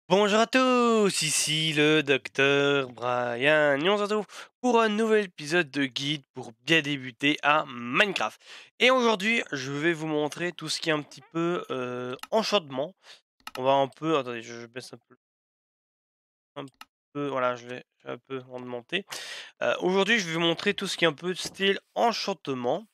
Bonjour à tous, ici le docteur Brian. Et on se retrouve pour un nouvel épisode de guide pour bien débuter à Minecraft. Et aujourd'hui, je vais vous montrer tout ce qui est un petit peu enchantement. On va un peu... Attendez, je baisse un peu, voilà, je vais un peu augmenter. Aujourd'hui, je vais vous montrer tout ce qui est un peu style enchantement.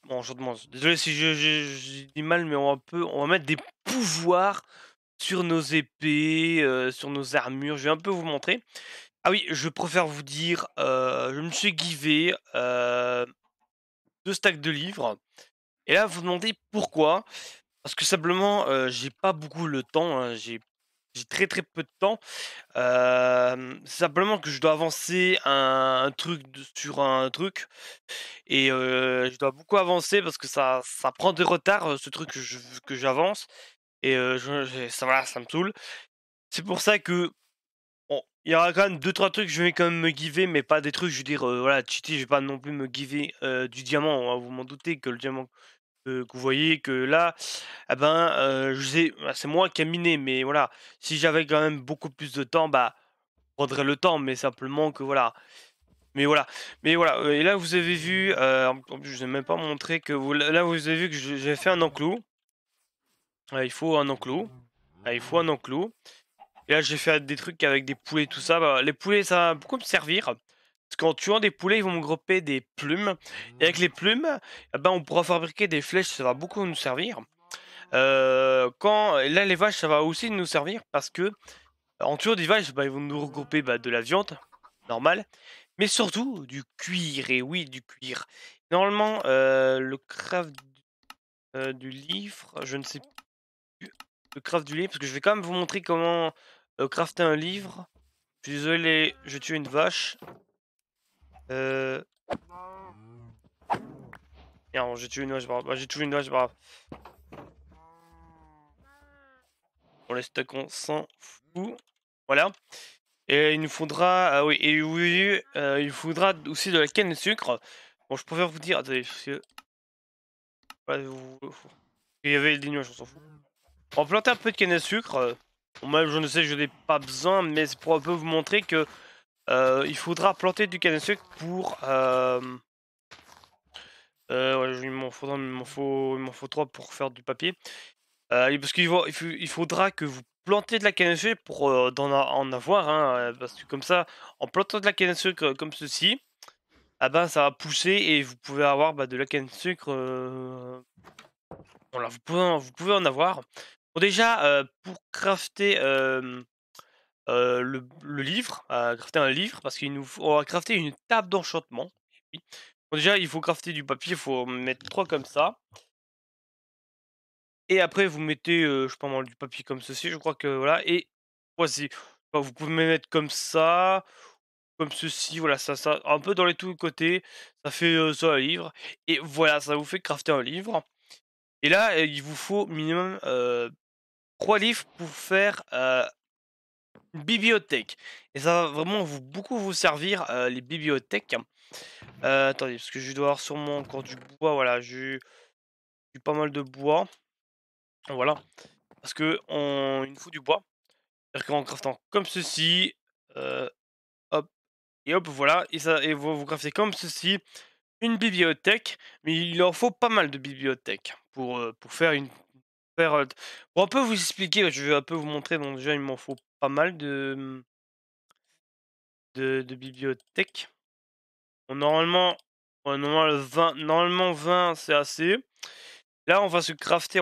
Bon, enchantement, désolé si je dis mal, mais on va mettre des pouvoirs sur nos épées, sur nos armures, je vais un peu vous montrer. Ah oui, je préfère vous dire, je me suis givé, 2 stacks de livres et là, vous vous demandez pourquoi? Parce que simplement, j'ai pas beaucoup le temps, hein, j'ai très, très peu de temps. C'est simplement que je dois avancer un truc sur un truc et je dois beaucoup avancer parce que ça prend des retards, ce truc que j'avance et ça voilà, ça me saoule. C'est pour ça que bon, il y aura quand même deux trois trucs, je vais quand même me giver, mais pas des trucs, je veux dire, voilà, cheater, je vais pas non plus me giver, du diamant, hein, vous m'en doutez que le diamant, que vous voyez que là, ah ben, je sais bah, c'est moi qui ai miné, mais voilà, si j'avais quand même beaucoup plus de temps, bah, je prendrais le temps, mais simplement que voilà. Mais voilà, et là vous avez vu, en plus je vous ai même pas montré que vous là vous avez vu que j'ai fait un enclos. Il faut un enclos. Il faut un enclos. Et là, j'ai fait des trucs avec des poulets, tout ça. Bah, les poulets, ça va beaucoup me servir. Parce qu'en tuant des poulets, ils vont me gropper des plumes. Et avec les plumes, eh ben, on pourra fabriquer des flèches, ça va beaucoup nous servir. Et là, les vaches, ça va aussi nous servir. Parce que en tuant des vaches, bah, ils vont nous regrouper bah, de la viande, normal. Mais surtout, du cuir. Et oui, du cuir. Normalement, le craft du livre, je ne sais plus. Le craft du livre, parce que je vais quand même vous montrer comment crafter un livre. Je suis désolé, je tue une vache. Euh... Non, j'ai tué une vache, bravo. Bah, j'ai tué une vache, bravo. On laisse ta qu'on s'en fout. Voilà. Et il nous faudra. Ah oui, et oui, il faudra aussi de la canne de sucre. Bon, je préfère vous dire. Attendez, parce que. Voilà, il y avait des nuages, on s'en fout. On va planter un peu de canne à sucre. Bon, moi, je ne sais, je n'ai pas besoin, mais c'est pour un peu vous montrer que il faudra planter du canne à sucre pour. Ouais, il m'en faut 3 pour faire du papier. Et parce il faudra que vous plantez de la canne à sucre pour en avoir, hein, parce que comme ça, en plantant de la canne à sucre comme ceci, ah ben, ça va pousser et vous pouvez avoir bah, de la canne à sucre. Voilà, vous pouvez en avoir. Bon, déjà, pour crafter le livre, crafter un livre, parce on va crafter une table d'enchantement. Oui. Bon, déjà, il faut crafter du papier, il faut en mettre 3 comme ça. Et après vous mettez, je sais pas moi, du papier comme ceci, je crois que voilà et voici. Enfin, vous pouvez même mettre comme ceci, voilà, ça un peu dans les tous côtés, ça fait, ça un livre et voilà, ça vous fait crafter un livre et là, il vous faut minimum, 3 livres pour faire, une bibliothèque et ça va vraiment beaucoup vous servir, les bibliothèques. Attendez, parce que je dois avoir sûrement encore du bois, voilà, j'ai pas mal de bois, voilà, parce qu'il nous faut du bois. C'est-à-dire qu'en craftant comme ceci, heu, hop et hop, voilà et vous craftez comme ceci une bibliothèque, mais il en faut pas mal de bibliothèques pour faire faire, pour un peu vous expliquer, je vais un peu vous montrer, donc déjà il m'en faut pas mal de bibliothèques. Bon normalement, ouais, normalement 20 c'est assez. Là on va se crafter,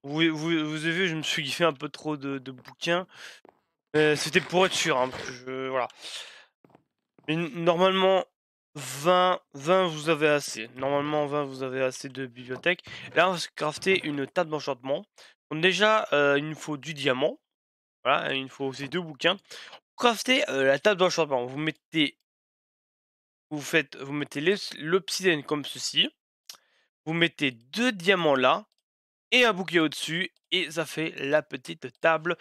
vous avez vu, je me suis fait un peu trop de bouquins, c'était pour être sûr, hein, parce que voilà. Mais normalement, 20 vous avez assez. Normalement, 20 vous avez assez de bibliothèque. Là, on va se crafter une table d'enchantement. Donc déjà, il nous faut du diamant. Voilà, il nous faut aussi 2 bouquins. Pour crafter la table d'enchantement, vous mettez l'obsidienne comme ceci. Vous mettez 2 diamants là et un bouquet au-dessus. Et ça fait la petite table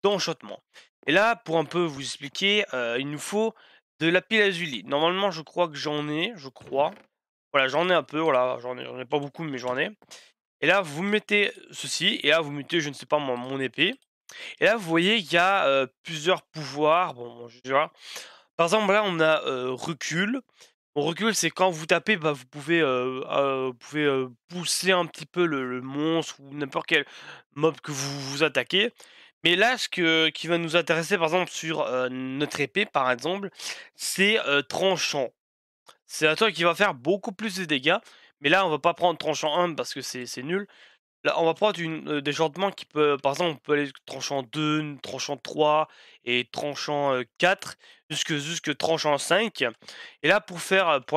d'enchantement. Et là, pour un peu vous expliquer, il nous faut de lapis lazuli. Normalement, je crois que j'en ai, je crois. Voilà, j'en ai un peu, voilà, j'en ai pas beaucoup, mais j'en ai. Et là, vous mettez ceci, et là, vous mettez, je ne sais pas moi, mon épée. Et là, vous voyez, il y a plusieurs pouvoirs. Bon, je dirais. Par exemple, là, on a recul. Bon, recul, c'est quand vous tapez, bah, vous pouvez pousser un petit peu le monstre ou n'importe quel mob que vous attaquez. Mais là, qui va nous intéresser, par exemple, sur notre épée, par exemple, c'est tranchant. C'est un truc qui va faire beaucoup plus de dégâts. Mais là, on va pas prendre tranchant 1 parce que c'est nul. Là, on va prendre des changements qui peut par exemple, on peut aller tranchant 2, tranchant 3 et tranchant 4 jusque tranchant 5. Et là, pour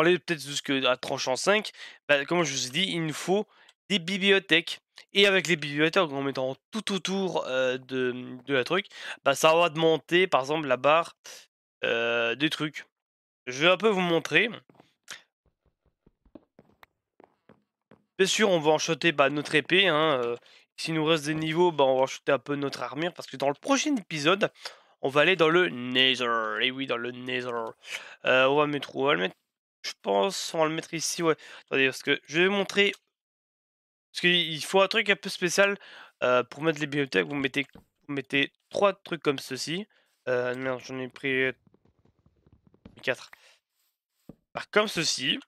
aller peut-être jusqu'à tranchant 5, bah, comme je vous ai dit, il nous faut des bibliothèques. Et avec les bibliothèques, en mettant tout autour de la truc, bah, ça va augmenter, par exemple, la barre des trucs. Je vais un peu vous montrer. Bien sûr, on va enchaîner bah, notre épée, hein, s'il nous reste des niveaux, bah, on va enchaîner un peu notre armure parce que dans le prochain épisode, on va aller dans le Nether. Et oui, dans le Nether. On va le mettre où? On va le mettre, je pense, on va le mettre ici, ouais. Attendez, parce que je vais vous montrer, parce qu'il faut un truc un peu spécial pour mettre les bibliothèques. Vous mettez 3 trucs comme ceci. Merde, j'en ai pris 4. Comme ceci.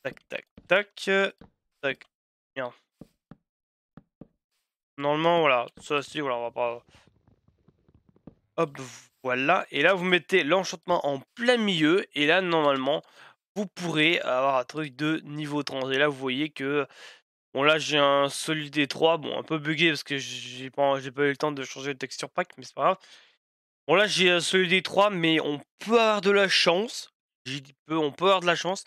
Tac, tac, tac. Tac. Bien. Normalement, voilà, ça aussi, voilà, on va pas. Hop, voilà. Et là, vous mettez l'enchantement en plein milieu. Et là, normalement, vous pourrez avoir un truc de niveau 30. Et là, vous voyez que. Bon, là, j'ai un Solid 3. Bon, un peu bugué parce que j'ai pas eu le temps de changer le texture pack, mais c'est pas grave. Bon, là, j'ai un Solid 3, mais on peut avoir de la chance. J'ai dit on peut avoir de la chance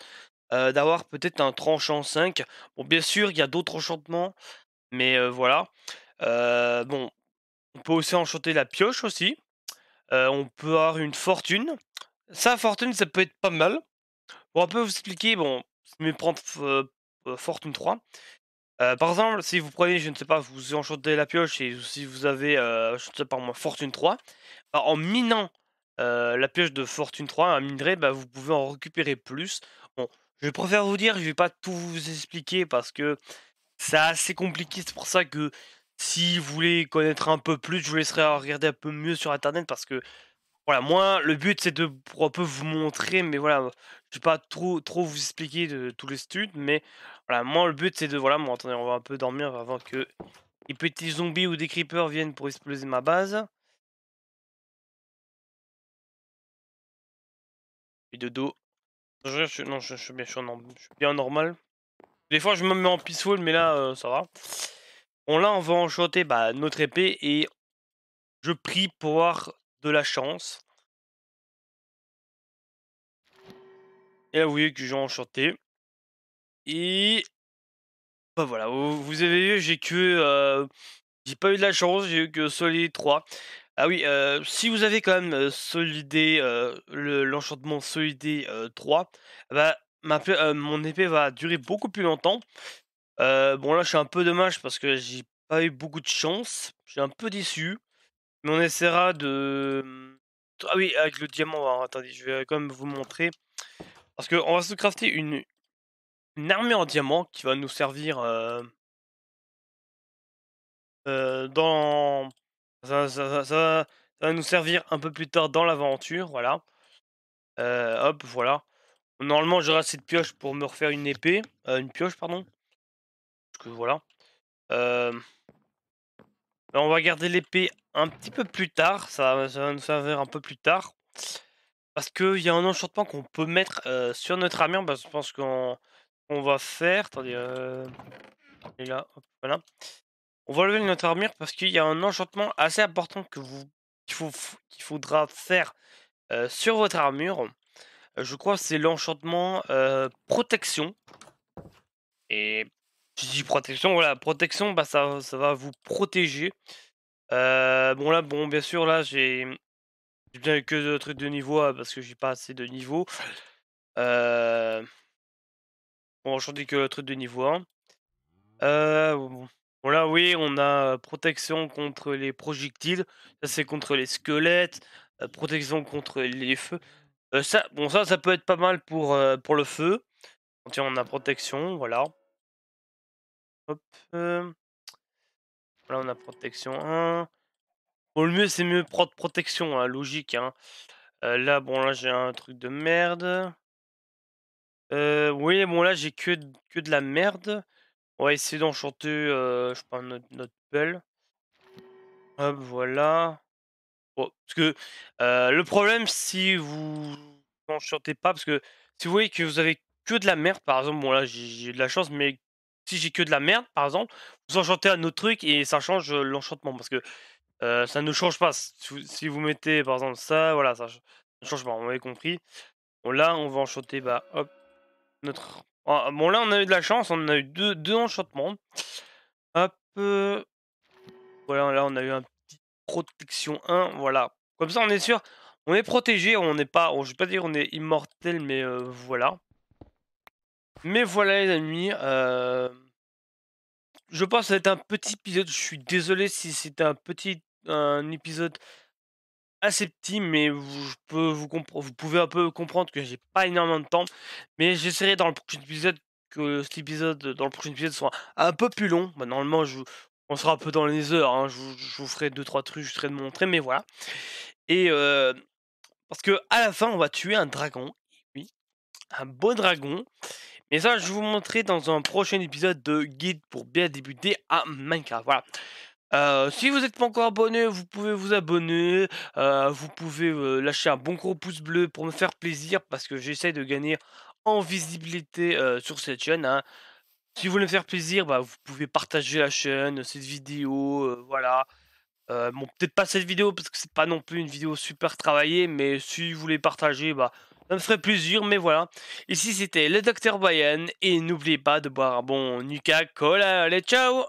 d'avoir peut-être un tranchant 5. Bon, bien sûr, il y a d'autres enchantements, mais voilà. Bon, on peut aussi enchanter la pioche aussi. On peut avoir une fortune. Ça, fortune, ça peut être pas mal. Pour un peu vous expliquer, bon, mais prendre fortune 3. Par exemple, si vous prenez, je ne sais pas, vous enchantez la pioche et si vous avez, je ne sais pas moi, fortune 3, bah, en minant la pioche de fortune 3, un minerai, bah, vous pouvez en récupérer plus. Bon, je préfère vous dire, je vais pas tout vous expliquer parce que c'est assez compliqué. C'est pour ça que si vous voulez connaître un peu plus, je vous laisserai regarder un peu mieux sur internet parce que voilà, moi, le but, c'est de pour un peu vous montrer, mais voilà, je vais pas trop vous expliquer de tous les studs, mais voilà, moi, le but, c'est de voilà, bon, attendez, on va un peu dormir avant que les petits zombies ou des creepers viennent pour exploser ma base. Et de dos. Non, je suis bien, je suis bien normal. Des fois, je me mets en peaceful, mais là, ça va. Bon, là, on va enchanter bah, notre épée et je prie pour avoir de la chance. Et là, vous voyez que j'ai enchanté. Et bah voilà, vous avez vu, j'ai pas eu de la chance, j'ai eu que Solid 3. Ah oui, si vous avez quand même, solidé, l'enchantement solidé, 3, bah, mon épée va durer beaucoup plus longtemps. Bon là, je suis un peu dommage parce que j'ai pas eu beaucoup de chance. Je suis un peu déçu, mais on essaiera de, ah oui, avec le diamant, alors attendez, je vais quand même vous montrer. Parce qu'on va se crafter une armure en diamant qui va nous servir, dans ça va nous servir un peu plus tard dans l'aventure, voilà. Hop, voilà. Normalement, j'aurai assez de pioches pour me refaire une pioche, pardon, parce que voilà. Hem, Là, on va garder l'épée un petit peu plus tard, ça va nous servir un peu plus tard. Parce qu'il y a un enchantement qu'on peut mettre, sur notre armure, bah, je pense qu'on va faire attendez, et là, hop, voilà. On va lever notre armure parce qu'il y a un enchantement assez important qu'il faudra faire sur votre armure. Je crois que c'est l'enchantement protection. Et je dis protection, voilà, protection, bah ça va vous protéger. Bon là, bon bien sûr là j'ai bien que de trucs de niveau parce que j'ai pas assez de niveau. Euh, bon, enchanté que le truc de niveau 1. Bon. Bon là oui, on a protection contre les projectiles. Ça c'est contre les squelettes. Protection contre les feux. Ça peut être pas mal pour le feu. Tiens, on a protection, voilà. Hop, voilà, on a protection 1. Bon, le mieux, c'est mieux prendre protection, hein, logique, hein. Là, bon, là, j'ai un truc de merde. Oui, bon, là, j'ai que de la merde. On va essayer d'enchanter, je sais pas, notre pelle. Hop, voilà. Bon, parce que, le problème, si vous n'enchantez pas, parce que si vous voyez que vous avez que de la merde, par exemple, bon, là, j'ai de la chance, mais si j'ai que de la merde, par exemple, vous enchantez un autre truc et ça change, l'enchantement. Parce que, ça ne change pas. Si vous mettez, par exemple, ça, voilà, ça ne change pas, on m'avait compris. Bon, là, on va enchanter, bah, hop, notre bon, là, on a eu de la chance, on a eu deux enchantements. Hop, voilà, là, on a eu un petit protection 1, voilà. Comme ça, on est sûr, on est protégé, on n'est pas, je vais pas dire on est immortel, mais voilà. Mais voilà, les amis, je pense que ça va être un petit épisode. Je suis désolé si c'était un épisode assez petit, mais vous pouvez un peu comprendre que j'ai pas énormément de temps. Mais j'essaierai dans le prochain épisode que dans le prochain épisode soit un peu plus long. Bah, normalement, on sera un peu dans les heures, hein. Je vous ferai deux trois trucs, j'essaierai de montrer, mais voilà. Et parce que à la fin, on va tuer un dragon. Oui, un beau dragon. Mais ça, je vais vous montrer dans un prochain épisode de guide pour bien débuter à Minecraft. Voilà. Si vous n'êtes pas encore abonné, vous pouvez vous abonner. Vous pouvez lâcher un bon gros pouce bleu pour me faire plaisir parce que j'essaie de gagner en visibilité sur cette chaîne, hein. Si vous voulez me faire plaisir, bah, vous pouvez partager la chaîne, cette vidéo, voilà. Bon, peut-être pas cette vidéo parce que c'est pas non plus une vidéo super travaillée, mais si vous voulez partager, bah, ça me ferait plaisir, mais voilà. Ici, c'était le docteur Brian, et n'oubliez pas de boire un bon Nuka Cola. Allez, ciao!